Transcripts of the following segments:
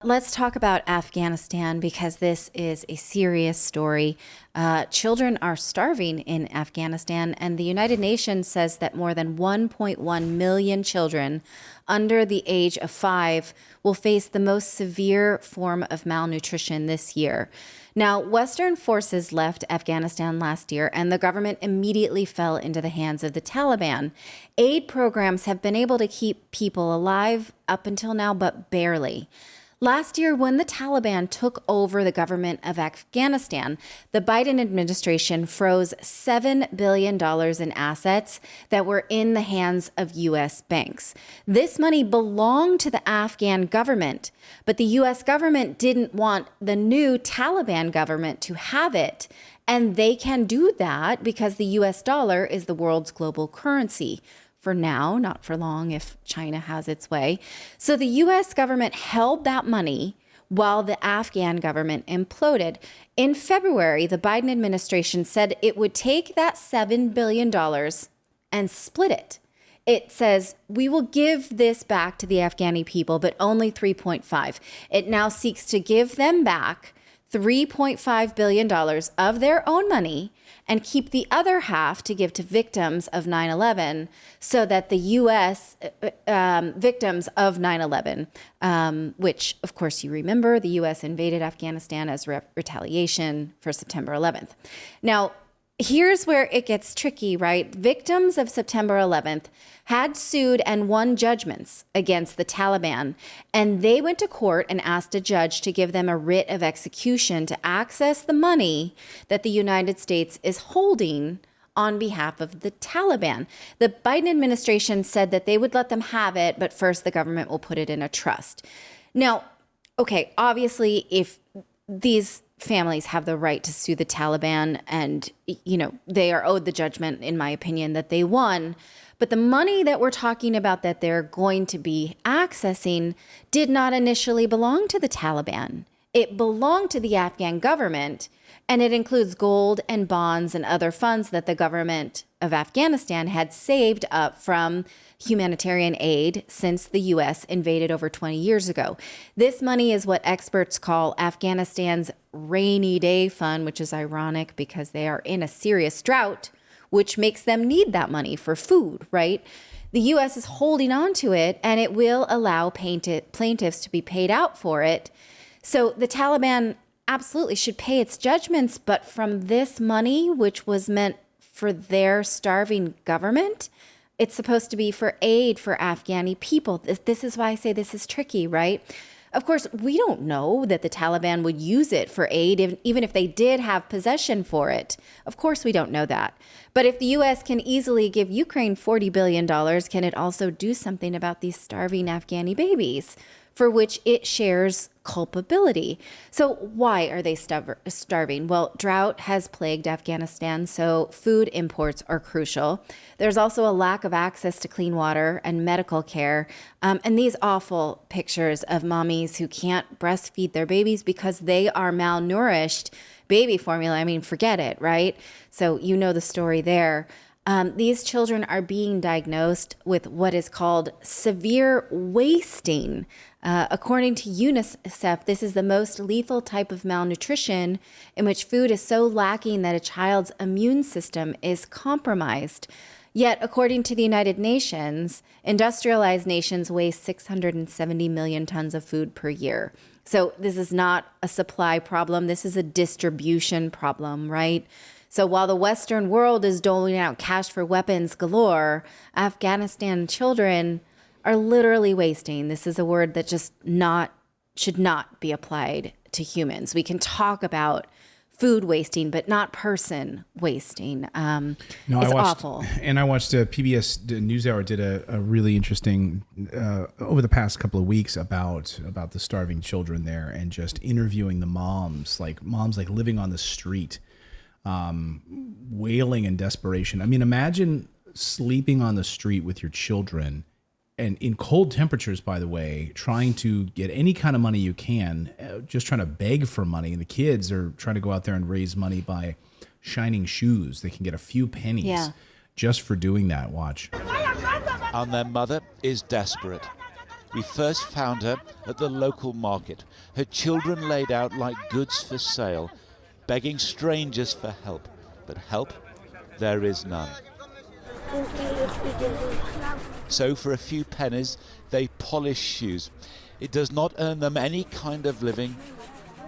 Let's talk about Afghanistan because this is a serious story. Children are starving in Afghanistan, and the United Nations says that more than 1.1 million children under the age of 5 will face the most severe form of malnutrition this year. Now, Western forces left Afghanistan last year, and the government immediately fell into the hands of the Taliban. Aid programs have been able to keep people alive up until now, but barely. Last year, when the Taliban took over the government of Afghanistan, the Biden administration froze $7 billion in assets that were in the hands of U.S. banks. This money belonged to the Afghan government, but the U.S. government didn't want the new Taliban government to have it. And they can do that because the U.S. dollar is the world's global currency. For now, not for long if China has its way. So the U.S. government held that money while the Afghan government imploded. In February, the Biden administration said it would take that $7 billion and split it. It says, we will give this back to the Afghani people, but only 3.5. It now seeks to give them back $3.5 billion of their own money and keep the other half to give to victims of 9/11 so that the U.S. Victims of 9/11, which, of course, you remember, the U.S. invaded Afghanistan as retaliation for September 11th. Now, here's where it gets tricky, right? Victims of September 11th had sued and won judgments against the Taliban, and they went to court and asked a judge to give them a writ of execution to access the money that the United States is holding on behalf of the Taliban. The Biden administration said that they would let them have it, but first the government will put it in a trust. Now, okay, obviously, if these families have the right to sue the Taliban and, they are owed the judgment, in my opinion, that they won. But the money that we're talking about that they're going to be accessing did not initially belong to the Taliban. It belonged to the Afghan government, and it includes gold and bonds and other funds that the government of Afghanistan had saved up from humanitarian aid since the U.S. invaded over 20 years ago. This money is what experts call Afghanistan's rainy day fund, which is ironic because they are in a serious drought, which makes them need that money for food, right? The U.S. is holding on to it, and it will allow plaintiffs to be paid out for it. So the Taliban absolutely should pay its judgments, but from this money, which was meant for their starving government, it's supposed to be for aid for Afghani people. This is why I say this is tricky, right? Of course, we don't know that the Taliban would use it for aid, even if they did have possession for it. Of course, we don't know that. But if the U.S. can easily give Ukraine $40 billion, can it also do something about these starving Afghani babies, for which it shares culpability? So why are they starving? Well, drought has plagued Afghanistan, so food imports are crucial. There's also a lack of access to clean water and medical care. And these awful pictures of mommies who can't breastfeed their babies because they are malnourished. Baby formula, I mean, forget it, right? So you know the story there. These children are being diagnosed with what is called severe wasting. According to UNICEF, this is the most lethal type of malnutrition in which food is so lacking that a child's immune system is compromised. Yet, according to the United Nations, industrialized nations waste 670 million tons of food per year. So this is not a supply problem. This is a distribution problem, right? So while the Western world is doling out cash for weapons galore, Afghanistan children are literally wasting. This is a word that should not be applied to humans. We can talk about food wasting, but not person wasting. It's awful. And I watched PBS NewsHour did a really interesting over the past couple of weeks about the starving children there, and just interviewing the moms living on the street, wailing in desperation. I mean, imagine sleeping on the street with your children, and in cold temperatures, by the way, trying to get any kind of money you can, just trying to beg for money. And the kids are trying to go out there and raise money by shining shoes. They can get a few pennies just for doing that. Watch. And their mother is desperate. We first found her at the local market, her children laid out like goods for sale, begging strangers for help. But help, there is none. So for a few pennies, they polish shoes. It does not earn them any kind of living,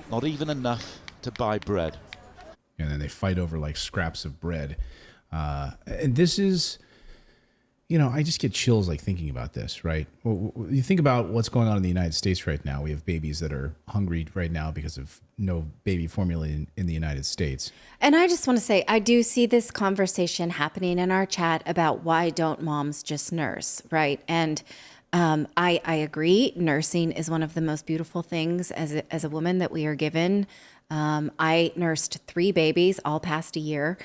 not even enough to buy bread. And then they fight over like scraps of bread. And this is, I just get chills like thinking about this, right? You think about what's going on in the United States right now. We have babies that are hungry right now because of no baby formula in the United States. And I just want to say, I do see this conversation happening in our chat about why don't moms just nurse, right? And I agree. Nursing is one of the most beautiful things as a woman that we are given. I nursed 3 babies, all past a year,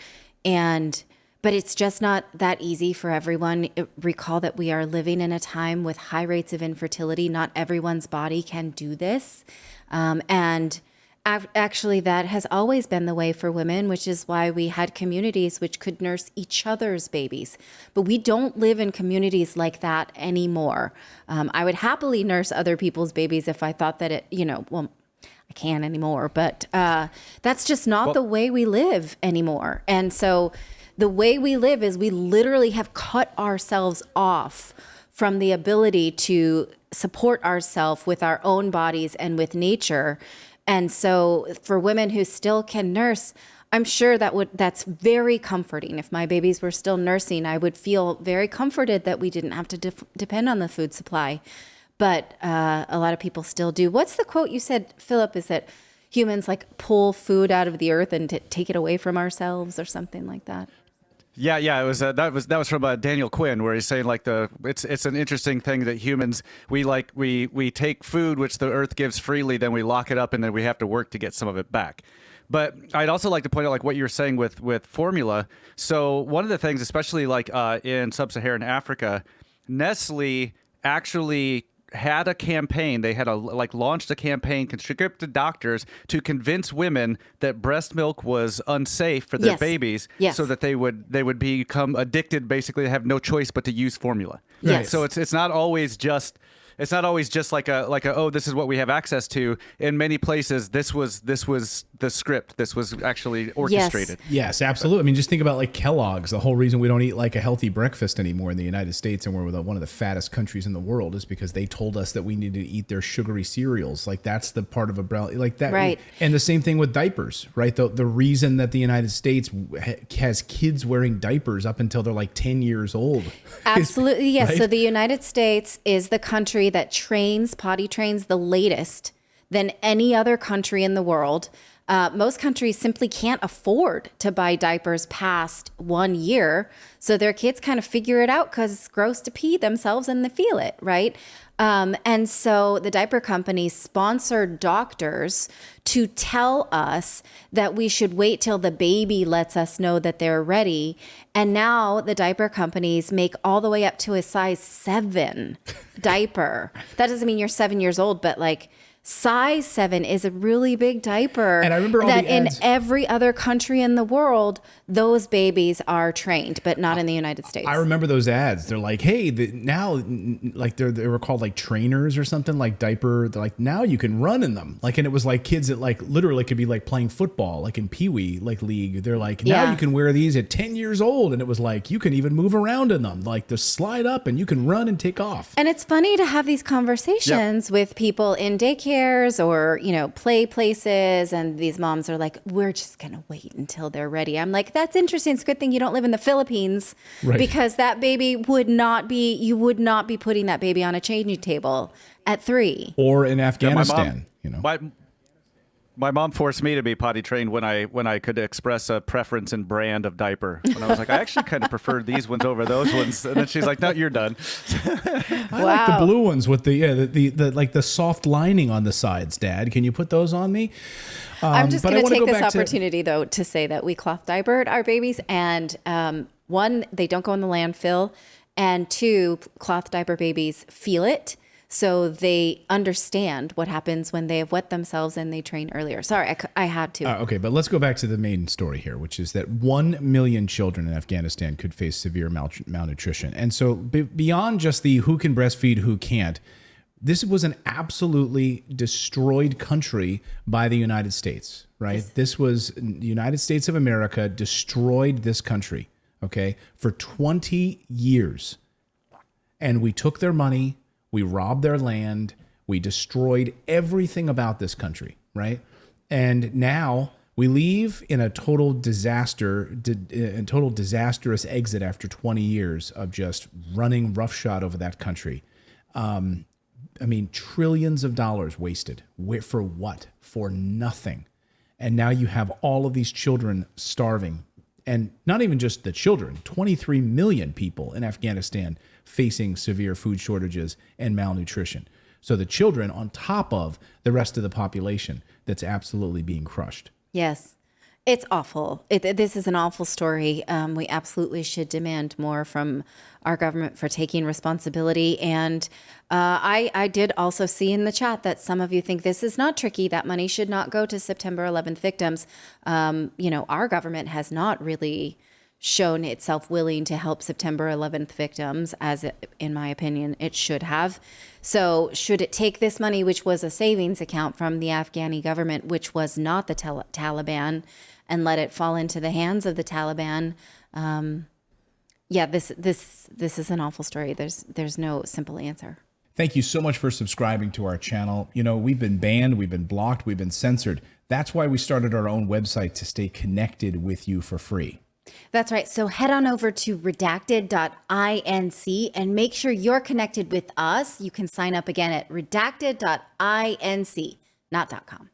but it's just not that easy for everyone. Recall that we are living in a time with high rates of infertility. Not everyone's body can do this. And actually, that has always been the way for women, which is why we had communities which could nurse each other's babies. But we don't live in communities like that anymore. I would happily nurse other people's babies if I thought that I can't anymore, but that's just not the way we live anymore. And so the way we live is we literally have cut ourselves off from the ability to support ourselves with our own bodies and with nature. And so for women who still can nurse, I'm sure that's very comforting. If my babies were still nursing, I would feel very comforted that we didn't have to depend on the food supply. But a lot of people still do. What's the quote you said, Philip, is that humans like pull food out of the earth and take it away from ourselves or something like that? Yeah. It was that was from Daniel Quinn, where he's saying like it's an interesting thing that humans we take food which the earth gives freely, then we lock it up, and then we have to work to get some of it back. But I'd also like to point out like what you were saying with formula. So one of the things, especially like in sub-Saharan Africa, Nestle actually had a campaign. They had launched a campaign, conscripted doctors to convince women that breast milk was unsafe for their babies, so that they would become addicted. Basically, they have no choice but to use formula. Yes. So it's not always just like oh, this is what we have access to. In many places, this was the script. This was actually orchestrated. Yes, absolutely. I mean, just think about like Kellogg's. The whole reason we don't eat like a healthy breakfast anymore in the United States, and we're one of the fattest countries in the world, is because they told us that we need to eat their sugary cereals. Like that's the part of a brown like that. Right. And the same thing with diapers, right? The reason that the United States has kids wearing diapers up until they're like 10 years old. Absolutely, yes. Right? So the United States is the country that potty trains the latest than any other country in the world. Most countries simply can't afford to buy diapers past 1 year. So their kids kind of figure it out because it's gross to pee themselves and they feel it, right? And so the diaper companies sponsored doctors to tell us that we should wait till the baby lets us know that they're ready. And now the diaper companies make all the way up to a size 7 diaper. That doesn't mean you're 7 years old, but like size 7 is a really big diaper. And I remember all that the ads. in every other country in the world, those babies are trained, but not in the United States. I remember those ads. They're like, hey, now like they were called like trainers or something, like diaper. They're like, now you can run in them. Like, and it was like kids that like literally could be like playing football, like in Pee Wee like league. They're like, now you can wear these at 10 years old. And it was like, you can even move around in them. Like they slide up and you can run and take off. And it's funny to have these conversations with people in daycares or, play places. And these moms are like, we're just going to wait until they're ready. I'm like, that's interesting. It's a good thing you don't live in the Philippines, because that baby you would not be putting that baby on a changing table at 3. Or in Afghanistan, My mom forced me to be potty trained when I could express a preference in brand of diaper. When I was like, I actually kind of prefer these ones over those ones. And then she's like, no, you're done. I like the blue ones with the like the soft lining on the sides, Dad. Can you put those on me? I'm just going to take this opportunity, though, to say that we cloth diapered our babies. And 1, they don't go in the landfill. And 2, cloth diaper babies feel it. So they understand what happens when they have wet themselves and they train earlier. Sorry, I had to. Okay, but let's go back to the main story here, which is that 1 million children in Afghanistan could face severe malnutrition. And so beyond just the who can breastfeed, who can't, This was an absolutely destroyed country by the United States, right? This was the United States of America destroyed this country, okay, for 20 years. And we took their money, we robbed their land, we destroyed everything about this country, right? And now we leave in a total disastrous exit after 20 years of just running roughshod over that country. I mean, trillions of dollars wasted. For what? For nothing. And now you have all of these children starving. And not even just the children, 23 million people in Afghanistan facing severe food shortages and malnutrition. So the children on top of the rest of the population that's absolutely being crushed. Yes. It's awful. This is an awful story. We absolutely should demand more from our government for taking responsibility. And I did also see in the chat that some of you think this is not tricky. That money should not go to September 11th victims. Our government has not really shown itself willing to help September 11th victims, as in my opinion, it should have. So should it take this money, which was a savings account from the Afghani government, which was not the Taliban, and let it fall into the hands of the Taliban? This is an awful story. There's no simple answer. Thank you so much for subscribing to our channel. We've been banned, we've been blocked, we've been censored. That's why we started our own website, to stay connected with you for free. That's right. So head on over to redacted.inc and make sure you're connected with us. You can sign up again at redacted.inc, not .com.